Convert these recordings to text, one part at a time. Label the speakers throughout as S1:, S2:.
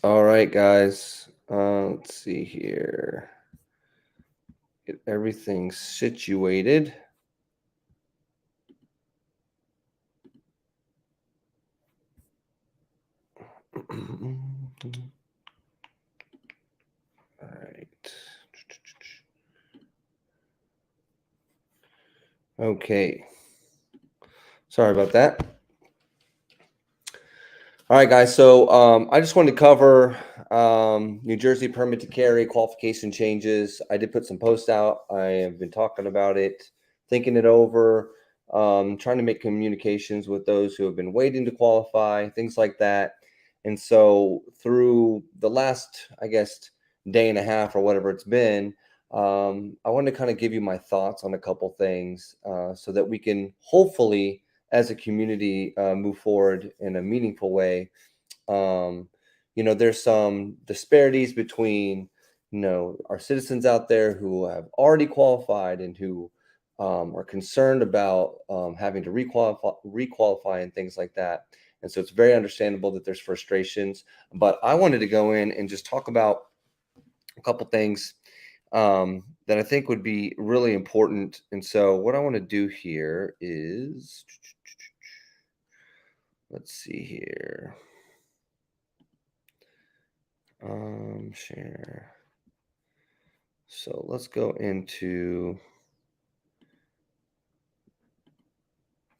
S1: All right, guys. Let's see here. Get everything situated. All right. Okay. Sorry about that. All right, guys. So I just wanted to cover New Jersey permit to carry qualification changes. I did put some posts out. I have been talking about it, thinking it over, trying to make communications with those who have been waiting to qualify, things like that. And so through the last, I guess, day and a half or whatever it's been, I wanted to kind of give you my thoughts on a couple things so that we can hopefully as a community move forward in a meaningful way. um, there's some disparities between our citizens out there who have already qualified and who are concerned about having to requalify and things like that. And so it's very understandable that there's frustrations, but I wanted to go in and just talk about a couple things that I think would be really important. And so what I want to do here is, let's see here. Share. So let's go into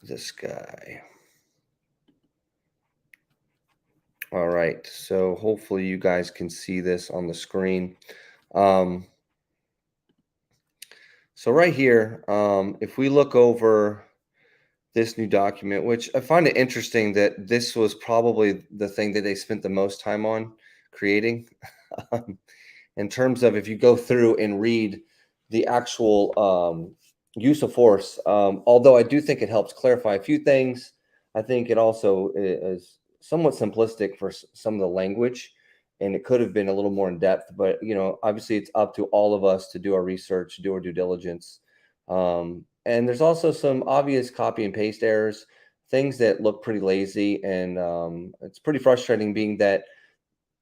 S1: this guy. All right. So hopefully you guys can see this on the screen. Um, so right here, if we look over this new document, which I find it interesting that this was probably the thing that they spent the most time on creating. um, in terms of if you go through and read the actual use of force, although I do think it helps clarify a few things. I think it also is somewhat simplistic for some of the language, and it could have been a little more in depth. But obviously, it's up to all of us to do our research, do our due diligence. And there's also some obvious copy and paste errors, things that look pretty lazy, and it's pretty frustrating, being that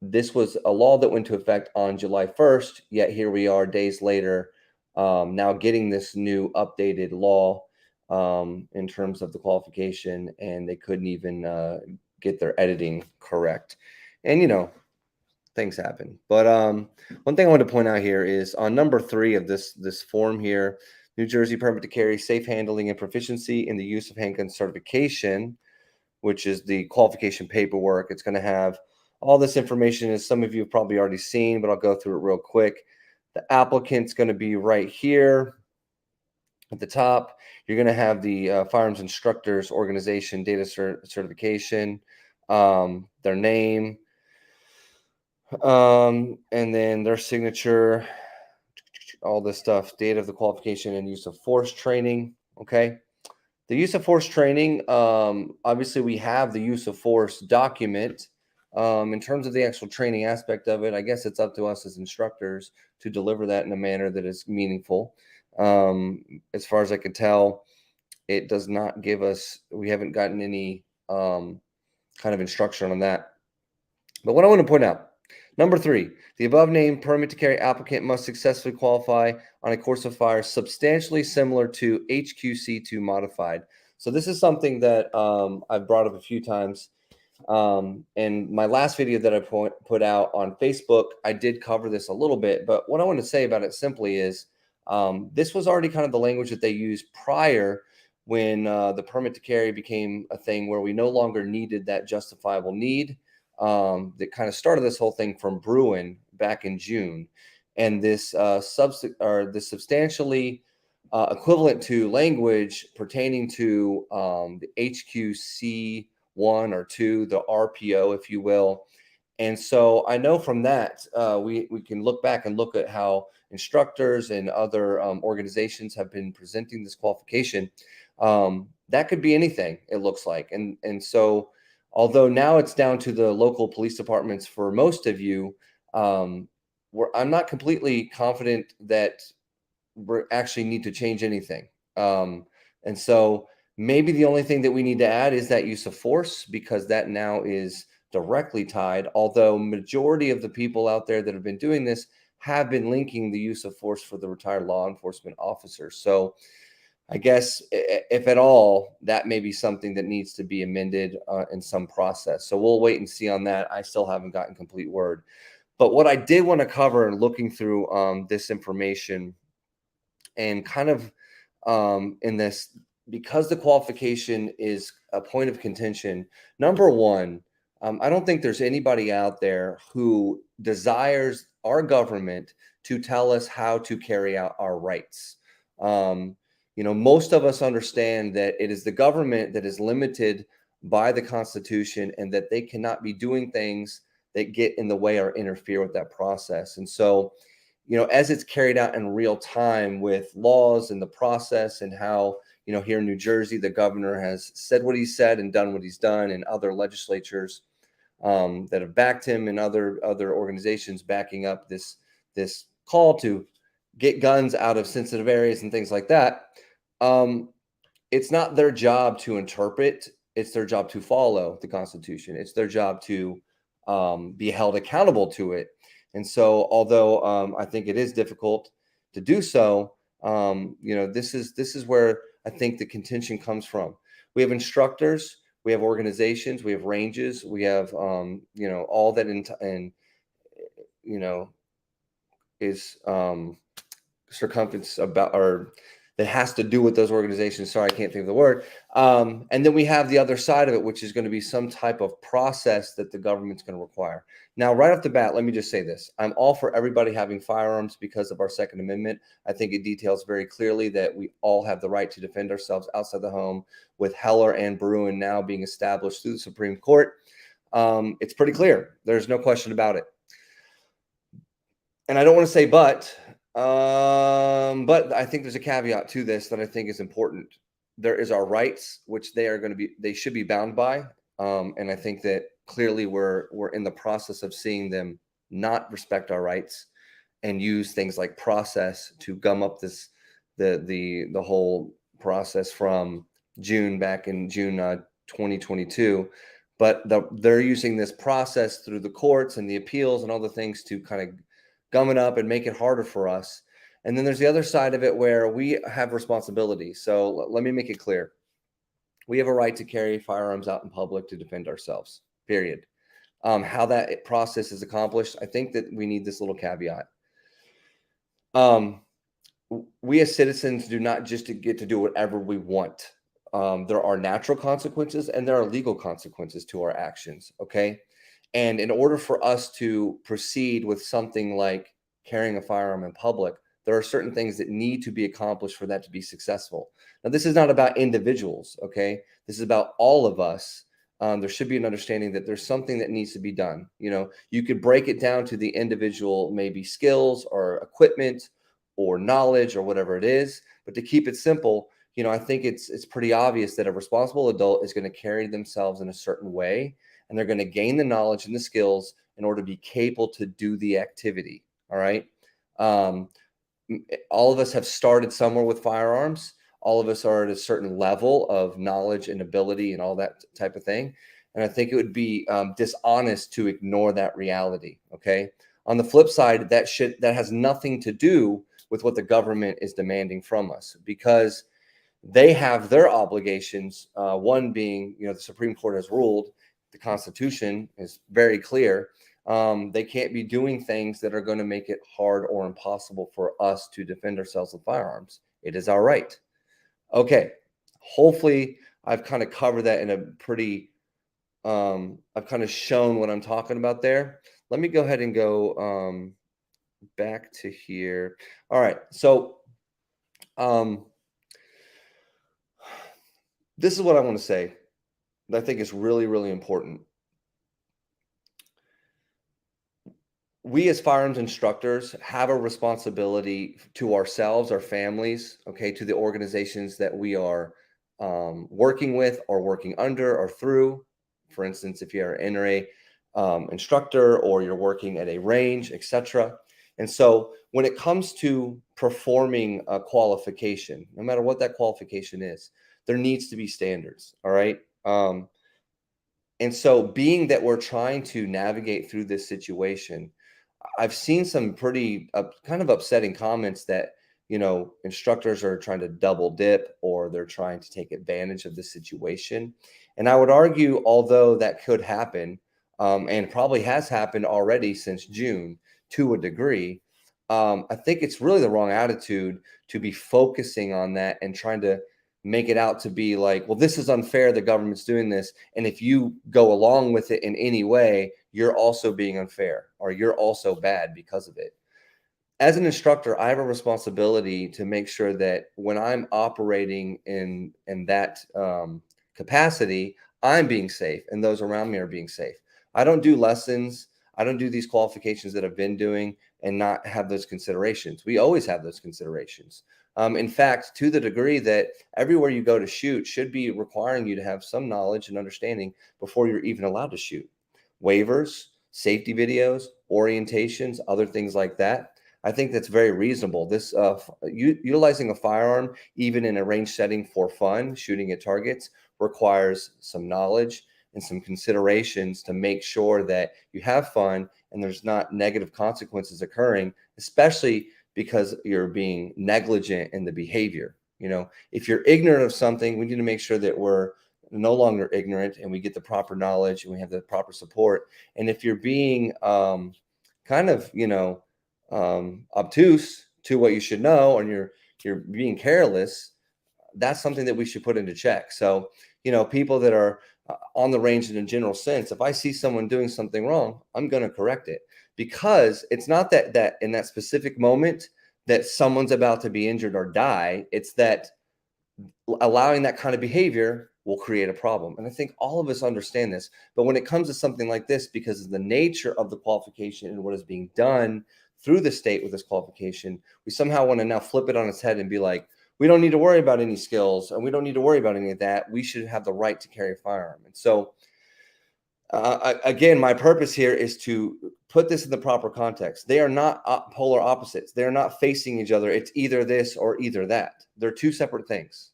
S1: this was a law that went into effect on July 1st, yet here we are days later, now getting this new updated law in terms of the qualification, and they couldn't even get their editing correct. And things happen. But one thing I want to point out here is on number 3 of this form here, New Jersey permit to carry, safe handling and proficiency in the use of handgun certification, which is the qualification paperwork. It's going to have all this information, as some of you have probably already seen, but I'll go through it real quick. The applicant's going to be right here at the top. You're going to have the Firearms Instructors Organization data certification, their name, and then their signature, all this stuff, date of the qualification and use of force training. Okay. The use of force training, obviously, we have the use of force document. In terms of the actual training aspect of it, I guess it's up to us as instructors to deliver that in a manner that is meaningful. As far as I can tell, it does not give us, we haven't gotten any kind of instruction on that. But what I want to point out, number 3, the above named permit to carry applicant must successfully qualify on a course of fire substantially similar to HQC2 modified. So this is something that I've brought up a few times. And my last video that I put out on Facebook, I did cover this a little bit. But what I want to say about it simply is this was already kind of the language that they used prior, when the permit to carry became a thing where we no longer needed that justifiable need. That kind of started this whole thing from Bruin back in June, and this the substantially equivalent to language pertaining to the HQC 1 or 2, the RPO, if you will. And so I know from that we can look back and look at how instructors and other organizations have been presenting this qualification. That could be anything, it looks like, and so although now it's down to the local police departments for most of you, I'm not completely confident that we actually need to change anything. And so maybe the only thing that we need to add is that use of force, because that now is directly tied, although majority of the people out there that have been doing this have been linking the use of force for the retired law enforcement officers. So I guess if at all, that may be something that needs to be amended in some process. So we'll wait and see on that. I still haven't gotten complete word. But what I did want to cover looking through this information and kind of in this, because the qualification is a point of contention, number one, I don't think there's anybody out there who desires our government to tell us how to carry out our rights. Um, most of us understand that it is the government that is limited by the Constitution and that they cannot be doing things that get in the way or interfere with that process. And so, as it's carried out in real time with laws and the process and how, here in New Jersey, the governor has said what he said and done what he's done, and other legislatures that have backed him and other organizations backing up this call to get guns out of sensitive areas and things like that. It's not their job to interpret. It's their job to follow the Constitution. It's their job to be held accountable to it. And so, although I think it is difficult to do so, this is where I think the contention comes from. We have instructors, we have organizations, we have ranges, we have all that is circumference about, or that has to do with those organizations. Sorry, I can't think of the word. And then we have the other side of it, which is going to be some type of process that the government's going to require. Now, right off the bat, let me just say this. I'm all for everybody having firearms because of our Second Amendment. I think it details very clearly that we all have the right to defend ourselves outside the home, with Heller and Bruin now being established through the Supreme Court. It's pretty clear. There's no question about it. And I don't want to say but I think there's a caveat to this that I think is important. There is our rights, which they should be bound by. And I think that clearly we're in the process of seeing them not respect our rights and use things like process to gum up the whole process from back in June 2022. But they're using this process through the courts and the appeals and all the things to kind of gum it up and make it harder for us. And then there's the other side of it where we have responsibility. So let me make it clear. We have a right to carry firearms out in public to defend ourselves, period. How that process is accomplished, I think that we need this little caveat. We as citizens do not just get to do whatever we want. There are natural consequences and there are legal consequences to our actions, okay? And in order for us to proceed with something like carrying a firearm in public, there are certain things that need to be accomplished for that to be successful. Now, this is not about individuals, okay? This is about all of us. There should be an understanding that there's something that needs to be done. You could break it down to the individual, maybe skills or equipment or knowledge or whatever it is. But to keep it simple, I think it's pretty obvious that a responsible adult is going to carry themselves in a certain way, and they're going to gain the knowledge and the skills in order to be capable to do the activity. All right. All of us have started somewhere with firearms. All of us are at a certain level of knowledge and ability and all that type of thing. And I think it would be dishonest to ignore that reality. Okay. On the flip side, that has nothing to do with what the government is demanding from us, because they have their obligations. One being, the Supreme Court has ruled, the Constitution is very clear. They can't be doing things that are going to make it hard or impossible for us to defend ourselves with firearms. It is our right. Okay. Hopefully I've kind of covered that in a pretty, I've kind of shown what I'm talking about there. Let me go ahead and go back to here. All right. So this is what I want to say that I think is really, really important. We as firearms instructors have a responsibility to ourselves, our families, okay, to the organizations that we are working with or working under or through. For instance, if you're an NRA instructor or you're working at a range, etc. And so when it comes to performing a qualification, no matter what that qualification is, there needs to be standards. All right. And so being that we're trying to navigate through this situation, I've seen some pretty kind of upsetting comments that, instructors are trying to double dip or they're trying to take advantage of the situation. And I would argue, although that could happen, and probably has happened already since June to a degree, I think it's really the wrong attitude to be focusing on that and trying to make it out to be like, well, this is unfair. The government's doing this. And if you go along with it in any way, you're also being unfair or you're also bad because of it. As an instructor, I have a responsibility to make sure that when I'm operating in that capacity, I'm being safe and those around me are being safe. I don't do lessons. I don't do these qualifications that I've been doing and not have those considerations. We always have those considerations. In fact, to the degree that everywhere you go to shoot should be requiring you to have some knowledge and understanding before you're even allowed to shoot. Waivers, safety videos, orientations, other things like that. I think that's very reasonable. This utilizing a firearm, even in a range setting for fun, shooting at targets, requires some knowledge and some considerations to make sure that you have fun and there's not negative consequences occurring, especially because you're being negligent in the behavior. If you're ignorant of something, we need to make sure that we're no longer ignorant and we get the proper knowledge and we have the proper support. And if you're being kind of, obtuse to what you should know, and you're being careless, that's something that we should put into check. So, people that are on the range in a general sense, if I see someone doing something wrong, I'm going to correct it, because it's not that in that specific moment that someone's about to be injured or die. It's that allowing that kind of behavior will create a problem. And I think all of us understand this. But when it comes to something like this, because of the nature of the qualification and what is being done through the state with this qualification, we somehow want to now flip it on its head and be like, we don't need to worry about any skills and we don't need to worry about any of that. We should have the right to carry a firearm. And so, again, my purpose here is to put this in the proper context. They are not polar opposites. They're not facing each other. It's either this or either that. They're two separate things.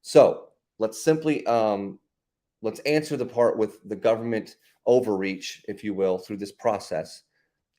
S1: So let's simply let's answer the part with the government overreach, if you will, through this process.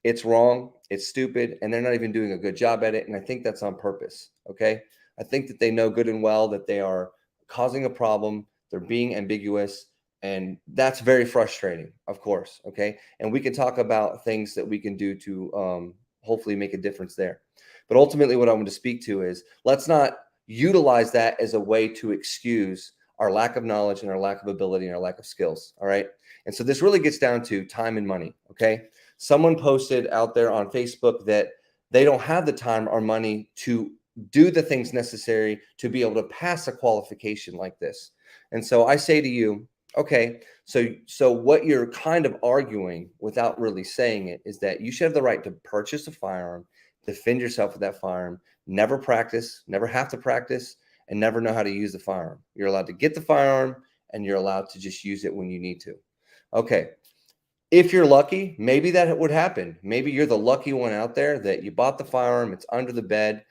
S1: It's wrong, it's stupid, and they're not even doing a good job at it. And I think that's on purpose. Okay. I think that they know good and well that they are causing a problem. They're being ambiguous. And that's very frustrating, of course. Okay. And we can talk about things that we can do to hopefully make a difference there. But ultimately, what I want to speak to is, let's not utilize that as a way to excuse our lack of knowledge and our lack of ability and our lack of skills. All right. And so this really gets down to time and money. Okay. Someone posted out there on Facebook that they don't have the time or money to do the things necessary to be able to pass a qualification like this. And so I say to you, okay, so what you're kind of arguing without really saying it is that you should have the right to purchase a firearm, defend yourself with that firearm, never practice, never have to practice, and never know how to use the firearm. You're allowed to get the firearm and you're allowed to just use it when you need to. Okay. If you're lucky, maybe that would happen. Maybe you're the lucky one out there that you bought the firearm, it's under the bed,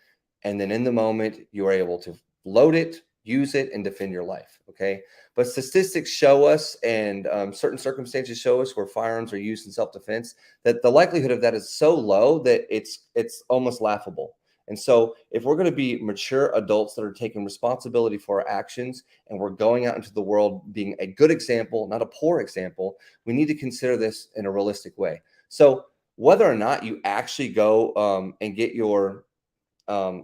S1: and then in the moment you are able to load it, use it, and defend your life. Okay. But statistics show us, and certain circumstances show us where firearms are used in self-defense, that the likelihood of that is so low that it's almost laughable. And so if we're going to be mature adults that are taking responsibility for our actions, and we're going out into the world being a good example, not a poor example, we need to consider this in a realistic way. So whether or not you actually go and get your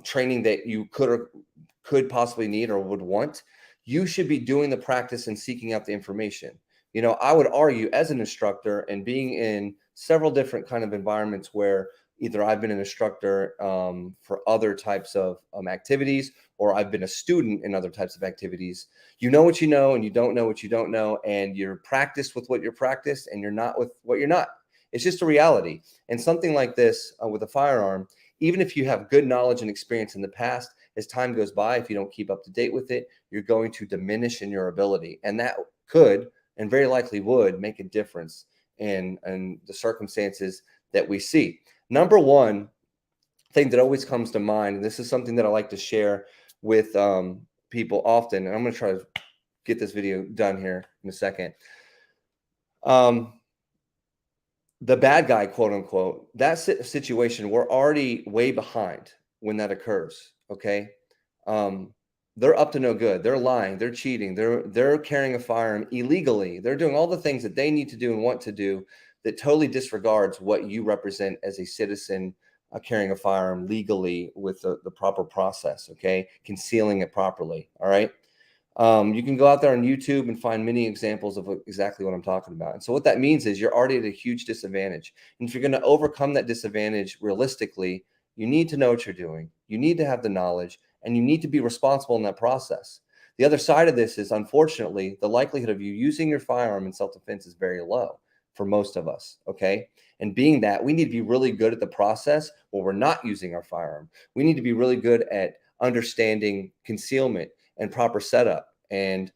S1: training that you could possibly need or would want, you should be doing the practice and seeking out the information. I would argue, as an instructor and being in several different kind of environments where either I've been an instructor for other types of activities, or I've been a student in other types of activities, you know what you know and you don't know what you don't know, and you're practiced with what you're practiced and you're not with what you're not. It's just a reality. And something like this with a firearm, even if you have good knowledge and experience in the past, as time goes by, if you don't keep up to date with it, you're going to diminish in your ability. And that could, and very likely would, make a difference in the circumstances that we see. Number one thing that always comes to mind, and this is something that I like to share with people often, and I'm going to try to get this video done here in a second. The bad guy, quote unquote, that situation, we're already way behind when that occurs. Okay. Um, they're up to no good. They're lying. They're cheating. They're carrying a firearm illegally. They're doing all the things that they need to do and want to do that totally disregards what you represent as a citizen carrying a firearm legally with the proper process. Okay, concealing it properly. All right. You can go out there on YouTube and find many examples of exactly what I'm talking about. And so what that means is you're already at a huge disadvantage. And if you're going to overcome that disadvantage realistically, you need to know what you're doing. You need to have the knowledge and you need to be responsible in that process. The other side of this is, unfortunately, the likelihood of you using your firearm in self-defense is very low for most of us. Okay. And being that, we need to be really good at the process where we're not using our firearm. We need to be really good at understanding concealment and proper setup and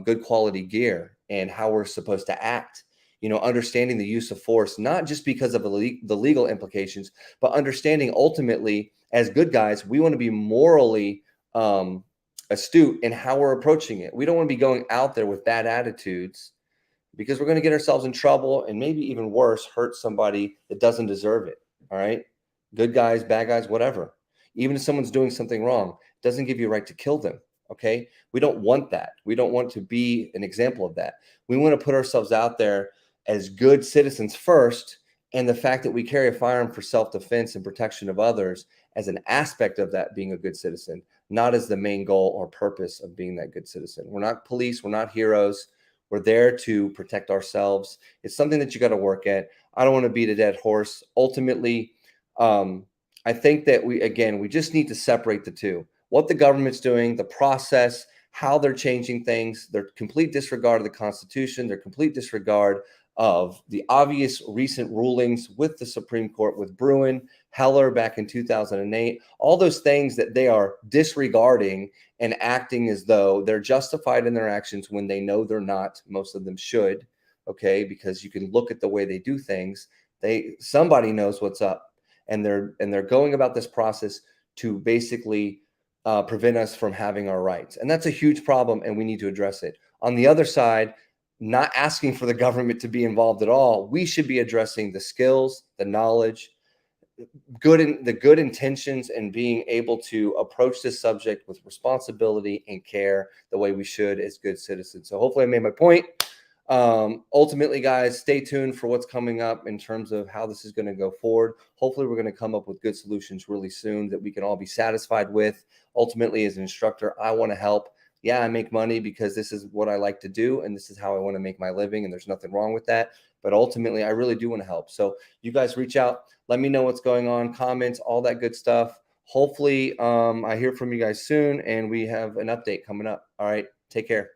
S1: good quality gear and how we're supposed to act. Understanding the use of force, not just because of the legal implications, but understanding ultimately as good guys, we want to be morally astute in how we're approaching it. We don't want to be going out there with bad attitudes because we're going to get ourselves in trouble and maybe even worse, hurt somebody that doesn't deserve it. All right. Good guys, bad guys, whatever. Even if someone's doing something wrong, it doesn't give you a right to kill them. Okay. We don't want that. We don't want to be an example of that. We want to put ourselves out there as good citizens first. And the fact that we carry a firearm for self-defense and protection of others as an aspect of that being a good citizen, not as the main goal or purpose of being that good citizen. We're not police. We're not heroes. We're there to protect ourselves. It's something that you got to work at. I don't want to beat a dead horse. Ultimately, I think that we just need to separate the two. What the government's doing, the process, how they're changing things, their complete disregard of the Constitution, their complete disregard of the obvious recent rulings with the Supreme Court, with Bruin, Heller back in 2008, all those things that they are disregarding and acting as though they're justified in their actions when they know they're not. Most of them should, okay, because you can look at the way they do things. Somebody knows what's up, and they're going about this process to basically prevent us from having our rights, and that's a huge problem, and we need to address it. On the other side, not asking for the government to be involved at all. We should be addressing the skills, the knowledge, the good intentions, and being able to approach this subject with responsibility and care the way we should as good citizens. So hopefully I made my point. Ultimately, guys, stay tuned for what's coming up in terms of how this is going to go forward. Hopefully we're going to come up with good solutions really soon that we can all be satisfied with. Ultimately, as an instructor, I want to help. Yeah, I make money because this is what I like to do and this is how I want to make my living, and there's nothing wrong with that. But ultimately, I really do want to help. So you guys reach out, let me know what's going on, comments, all that good stuff. Hopefully, I hear from you guys soon and we have an update coming up. All right, take care.